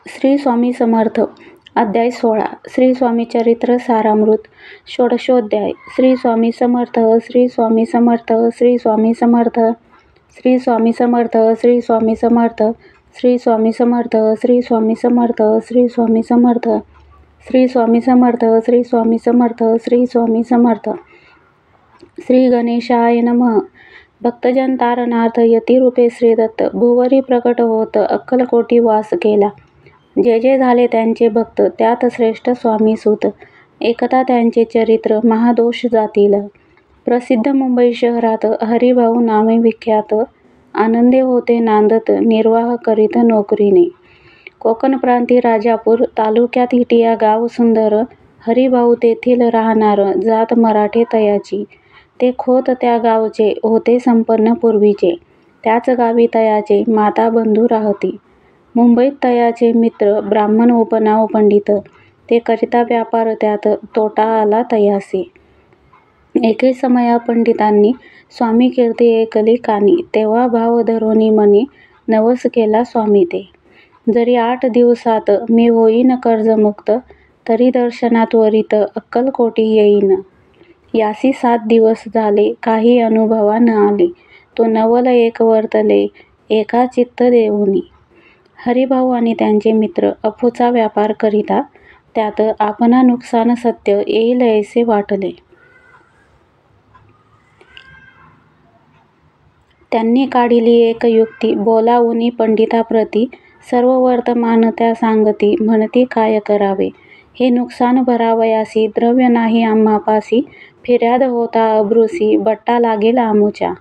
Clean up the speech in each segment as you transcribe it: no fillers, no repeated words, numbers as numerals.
श्री स्वामी समर्थ. अध्याय 16. श्री स्वामी चरित्र सारामृत. षोडशोध्याय. श्री स्वामी समर्थ. श्री स्वामी समर्थ. श्री स्वामी समर्थ. श्री स्वामी समर्थ. श्री स्वामी समर्थ. श्री स्वामी समर्थ. श्री स्वामी समर्थ. श्री स्वामी समर्थ. श्री स्वामी समर्थ. श्री स्वामी समर्थ. श्री स्वामी समर्थ. श्री गणेशाय नमः. भक्तजन तारणार्थ यतिरूपे श्रीदत्त भुवरी प्रकट होत अक्कलकोटी वास केला. जे जे झाले त्यांचे भक्त त्यात श्रेष्ठ स्वामी सूत. एकदा त्यांचे चरित्र महादोष जातील. प्रसिद्ध मुंबई शहरात हरिभाऊ नामे विख्यात. आनंदे होते नांदत निर्वाह करीत नोकरीने. कोकण प्रांती राजापूर तालुक्यात हिटिया गाव सुंदर. हरिभाऊ तेथील राहणार जात मराठे तयाची. ते खोत त्या गावचे होते संपन्न पूर्वीचे. त्याच गावी तयाचे माता बंधू राहती. मुंबईत तयाचे मित्र ब्राह्मण उपनाव पंडित. ते करिता व्यापार त्यात तोटा आला तयासी. एके समया पंडितांनी स्वामी कीर्ती ऐकली कानी. तेव्हा भाव धरोनी मनी नवस केला स्वामी ते. जरी 8 दिवसात मी होईन कर्जमुक्त. तरी दर्शनात त्वरित अक्कलकोटी येईन. यासी 7 दिवस झाले काही अनुभवा न आले. तो नवल एक वर्तले एका चित्त देऊनी. हरिभाऊ आणि त्यांचे मित्र अफूचा व्यापार करिता. त्यात आपणा नुकसान सत्य येईल ऐसे वाटले. त्यांनी काढिली एक युक्ती बोलावूनी पंडिताप्रती. सर्व वर्तमान त्या सांगती म्हणती काय करावे. हे नुकसान भरावयासी द्रव्य नाही आम्हापासी. फिर्याद होता अब्रूसी बट्टा लागेल आमुच्या.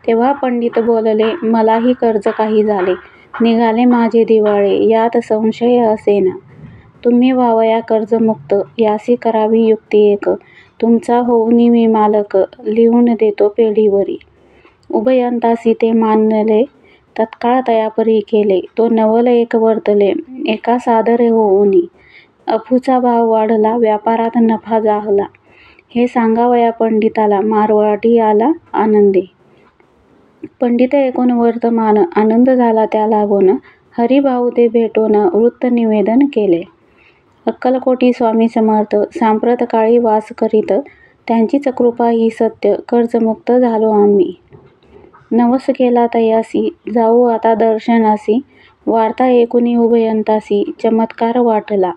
तेव्हा पंडित बोलले मलाही कर्ज काही झाले. निघाले माझे दिवाळे यात संशय असेना. तुम्ही व्हावया कर्जमुक्त यासी करावी युक्ती एक. तुमचा होऊनी मी मालक लिहून देतो पेढीवरी. उभयंतासी ते मानले तत्काळ तयापरी केले. तो नवल एक वर्तले एका सादरे होऊनी. अफूचा भाव वाढला व्यापारात नफा जाहला. हे सांगावया पंडिताला मारवाडी आला आनंदे. पंडित ऐकून वर्तमान आनंद झाला त्या लागून. हरिभाऊ ते भेटून वृत्त निवेदन केले. अक्कलकोटी स्वामी समर्थ सांप्रत काळी वास करीत. त्यांचीच कृपा ही सत्य कर्जमुक्त झालो आम्ही. नवस केला तयासी जाऊ आता दर्शनासी. वार्ता ऐकुनी उभयंतासी चमत्कार वाटला.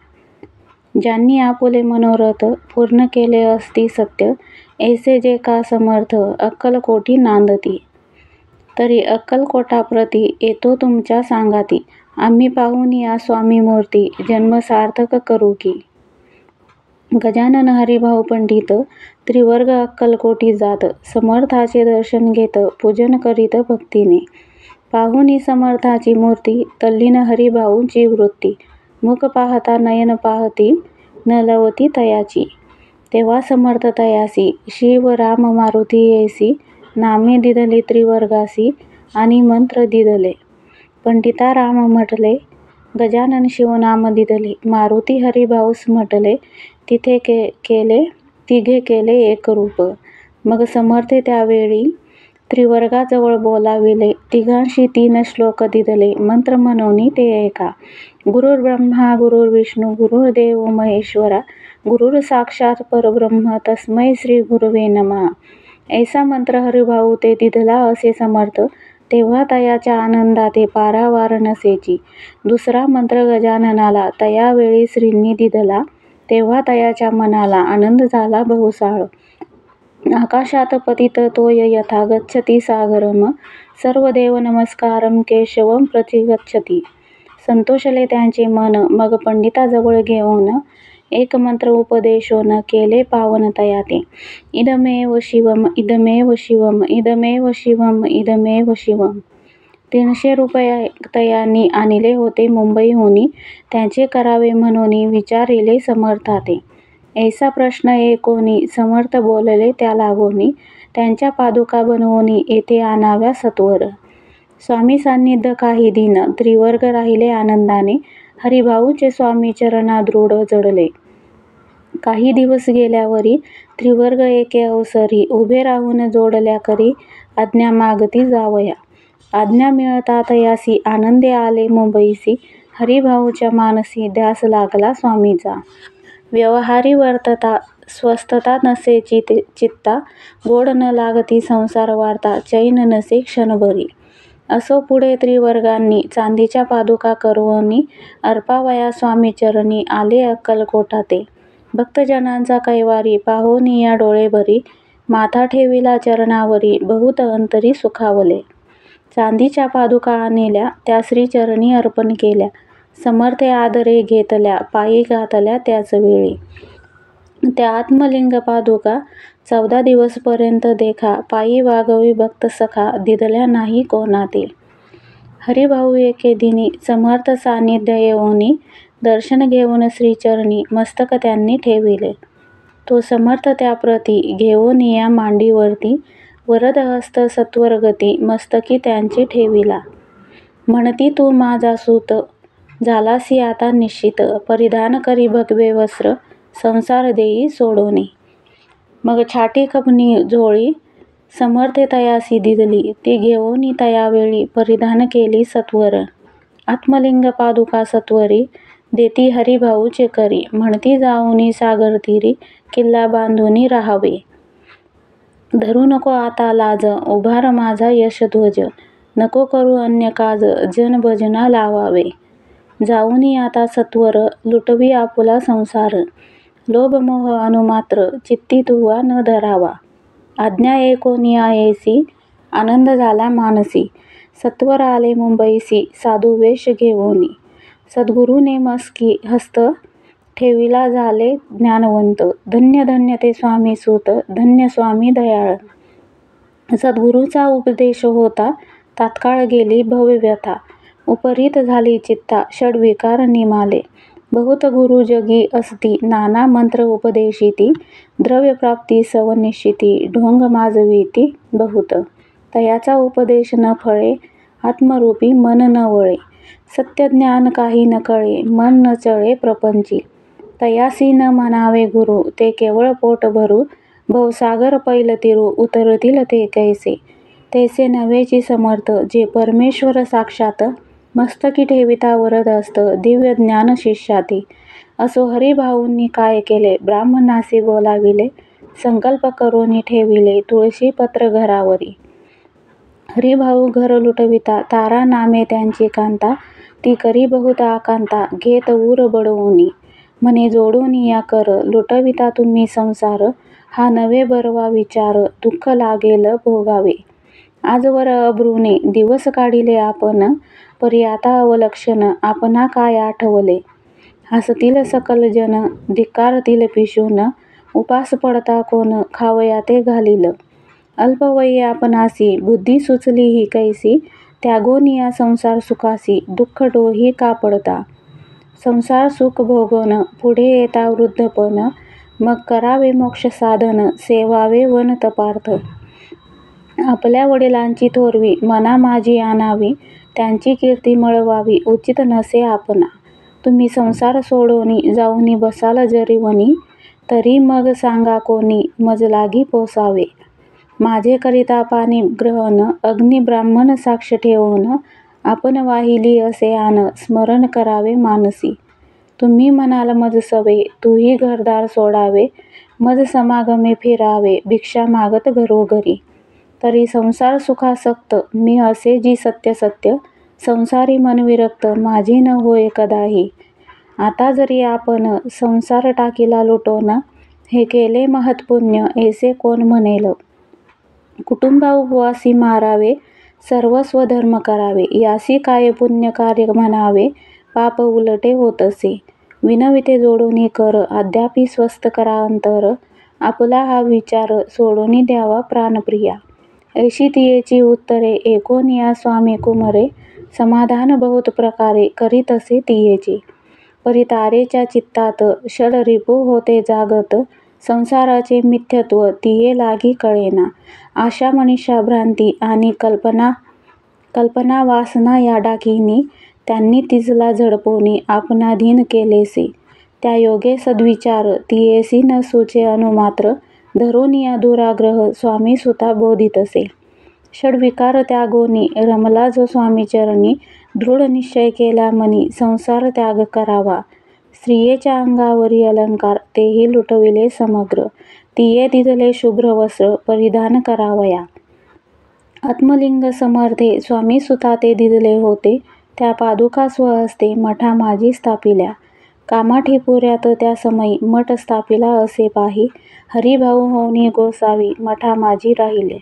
ज्यांनी आपुले मनोरथ पूर्ण केले असती सत्य. ऐसे जे का समर्थ अक्कलकोटी नांदती. तरी अक्कलकोटाप्रती येतो तुमच्या सांगाती. आम्ही पाहून या स्वामी मूर्ती जन्म सार्थक करू की. गजानन हरिभाऊ पंडित त्रिवर्ग अक्कलकोटी जात. समर्थाचे दर्शन घेत पूजन करीत भक्तीने. पाहुनी समर्थाची मूर्ती तल्लीन हरिभाऊंची वृत्ती. मुख पाहता नयन पाहती न लवती तयाची. तेव्हा समर्थ तयासी शिव राम मारुती येसी. नामे दिदली त्रिवर्गासी आणि मंत्र दिदले. पंडिता राम म्हटले गजानन शिवनाम दिदले. मारुती हरिभाऊस म्हटले तिथे तिघे केले एक रूप. मग समर्थे त्यावेळी त्रिवर्गाजवळ बोलाविले. तिघांशी 3 श्लोक दिदले. मंत्र म्हणून ते ऐका. गुरुर्ब्रह्मा गुरुर्विष्णू गुरुर्देव महेश्वरा. गुरुर साक्षात परब्रह्म तस्मै श्री गुरुवे नमः. ऐसा मंत्र हरिभाऊ ते दिदला असे समर्थ. तेव्हा तयाच्या आनंदाते पारावार नसेची. दुसरा मंत्र गजाननाला तयावेळी श्रींनी दिदला. तेव्हा तयाच्या मनाला आनंद झाला बहुसाळ. आकाशात पतित तोय यथा गच्छती सागरम. सर्व देव नमस्कारम केशवम प्रतिगच्छती. संतोषले त्यांचे मन मग पंडिताजवळ घेऊन. एक मंत्र उपदेशोन केले पावन तयाते. इदमेव शिवम इदमेव शिवम इदमेव शिवम इदमेव शिवम. 300 रुपये तयांनी आणले होते मुंबईहुनी. त्यांचे करावे म्हणून विचारिले समर्थाते. ऐसा प्रश्न ऐकोनी समर्थ बोलले त्या लागोनी. त्यांच्या पादुका बनवून येथे आणाव्या सत्वर. स्वामी सान्निध्य काही दिन त्रिवर्ग राहिले आनंदाने. हरिभाऊचे स्वामी चरणा दृढ जडले. काही दिवस गेल्यावरी त्रिवर्ग एके अवसरी उभे राहून जोडल्या करी आज्ञा मागती जावया. आज्ञा मिळता तयासी आनंदे आले मुंबईसी. हरिभाऊच्या मानसी ध्यास लागला स्वामीचा. व्यवहारी वर्तता स्वस्थता नसे चित्ता, गोड न लागती संसार वार्ता, चैन नसे क्षणभरी. असो पुढे त्रिवर्गांनी चांदीच्या पादुका करवनी, अर्पावया स्वामी चरणी आले अक्कलकोटा ते. भक्तजनांचा कैवारी पाहोनिया डोळे भरी, माथा ठेविला चरणावरी बहुत अंतरी सुखावले. चांदीच्या पादुका आणल्या त्या श्रीचरणी अर्पण केल्या, समर्थे आदरे घेतल्या पायी घातल्या त्याच वेळी. त्या आत्मलिंग पादुका 14 दिवसपर्यंत देखा, पायी वागवी भक्त सखा दिदल्या नाही कोणाते. हरिभाऊ एके दिनी समर्थ सान्निध्य येऊनी, दर्शन घेऊन श्रीचरणी मस्तक त्यांनी ठेविले. तो समर्थ त्याप्रती घेऊनिया मांडीवरती, वरद हस्त सत्वरगती मस्तकी त्यांची ठेविला. म्हणती तू माझा सूत, झालासी आता निश्चित, परिधान करी भगवे वस्त्र, संसार देई सोडोनी. मग छाटी कपनी झोळी समर्थे तयासी दिदली, ती घेऊनी तयावेळी परिधान केली सत्वर. आत्मलिंग पादुका सत्वरी देती हरिभाऊचे करी, म्हणती जाऊनी सागर तीरी, किल्ला बांधूनी राहावे. धरू नको आता लाज, उभार माझा यशध्वज, नको करू अन्य काज, जन भजना लावावे. जाऊनी आता सत्वर, लुटवी आपुला संसार, लोभ मोह अनुमात्र, चित्ती तुवा न धरावा. आज्ञा एकोनी आयेसी, आनंद झाला मानसी, सत्वर आले मुंबईसी, साधू वेश घेऊनी. सद्गुरूने मस्की हस्त ठेविला झाले ज्ञानवंत, धन्य धन्य ते स्वामी सूत, धन्य स्वामी दयाळ. सद्गुरूचा उपदेश होता, तात्काळ गेली भवव्यथा, उपरीत झाली चित्ता, षड्विकार निमाले. बहुत गुरु जगी असती, नाना मंत्र उपदेशिती, द्रव्य प्राप्ती सवनिश्चिती, ढोंग माजविती बहुत. तयाचा उपदेश न फळे, आत्मरूपी मन न वळे, सत्य ज्ञान काही न कळे, मन न चळे प्रपंची. तयासी न म्हणावे गुरु, ते केवळ पोट भरू, भवसागर पैल तिरू, उतरतील ते कैसे. तैसे नव्हेची समर्थ, जे परमेश्वर साक्षात, मस्तकी ठेविता वरद हस्त, दिव्य ज्ञान शिष्याती. असो हरिभाऊंनी काय केले, ब्राह्मणासी बोलाविले, संकल्प करोनी ठेविले, तुळशी पत्र घरावरी. हरिभाऊ घर लुटविता, तारा नामे त्यांची कांता, ती करी बहुत आकांता, घेत ऊर बडवूनी. म्हणे जोडून या कर, लुटविता तुम्ही संसार, हा नवे बरवा विचार, दुःख लागेल भोगावे. आजवर अब्रूने दिवस काढिले आपण, परी आता अवलक्षण आपणा काय आठवले. हसतील सकल जन, धिक्कारतील पिशून, उपास पडता कोण, खावया ते घालील. अल्पवयी आपणासी, बुद्धी सुचली ही कैसी, त्यागोनिया संसार सुखासी, दुःख डोही का पडता. संसार सुख भोगून पुढे येता वृद्धपण, मग करावे मोक्ष साधन, सेवावे वन तपार्थ. आपल्या वडिलांची थोरवी मना माझी आणावी, त्यांची कीर्ती मिळवावी उचित नसे आपणा. तुम्ही संसार सोडोनी जाऊनी बसाल जरी वनी, तरी मग सांगा कोणी, मज लागी पोसावे. माझे करिता पाणी ग्रहण, अग्नी ब्राह्मण साक्ष ठेवून, आपण वाहिली असे आन, स्मरण करावे मानसी. तुम्ही म्हणाल मज सवे, तूही घरदार सोडावे, मज समागमे फिरावे, भिक्षा मागत घरोघरी. तरी संसार सुखासक्त, मी असे जी सत्य सत्य, संसारी मन विरक्त, माझी न होय कदाही. आता जरी आपण संसार टाकीला लुटोन, हे केले महत्पुण्य, ऐसे कोण म्हणेल. कुटुंबा उपवासी मारावे, सर्व स्वधर्म करावे, यासी काय पुण्य कार्य म्हणावे, पाप उलटे होतसे. विनविते जोडूनी कर, अद्यापि स्वस्थ करा अंतर, आपला हा विचार सोडूनी द्यावा प्राणप्रिया. ऐशी तियेची उत्तरे एकोनिया स्वामी कुमरे, समाधान बहुत प्रकारे करीत असे तियेचे. परी तारेच्या चित्तात षडरिपू होते जागत, संसाराचे मिथ्यत्व तिये लागी कळेना. आशा मनीषा भ्रांती आणि कल्पना वासना या डाकीनी, त्यांनी तिजला झडपोनी आपणाधीन केलेसे. त्या योगे सद्विचार तियेसी न सुचे अनुमात्र, धरून या दुराग्रह स्वामी सुता बोधितसे. षड्विकार त्यागोनी रमला जो स्वामीचरणी, दृढ निश्चय केला मनी संसार त्याग करावा. स्त्रियेच्या अंगावरी अलंकार तेही लुटविले समग्र. तिये दिधले शुभ्र वस्त्र परिधान करावया. आत्मलिंग समर्थे स्वामी सुता ते दिधले होते. त्या पादुका स्वहस्ते मठा माझी स्थापिल्या. कामाठी पुऱ्यात त्या समयी मठ स्थापिला असे पाही. हरिभाऊ होनी गोसावी मठा माझी राहिले.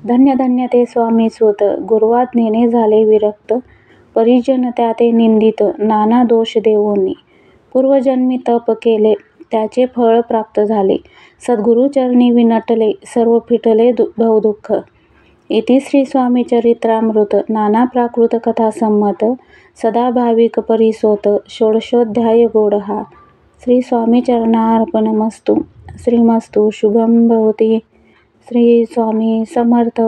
धन्य धन्य ते स्वामी सुत गुरुवाज्ञेने झाले विरक्त. परिजन त्या ते निंदित नाना दोष देवोनी. पूर्वजन्मी तप केले त्याचे फळ प्राप्त झाले. सद्गुरुचरणी विनटले सर्व फिटले भवदुःख. इति श्री स्वामी चरित्रामृत नाना प्राकृत कथा संमत. सदा भाविक परिसोत षोडशोध्याय गोडहा. श्री स्वामी चरणार्पणमस्तु. श्रीमस्तु शुभं भवती. श्री स्वामी समर्थ.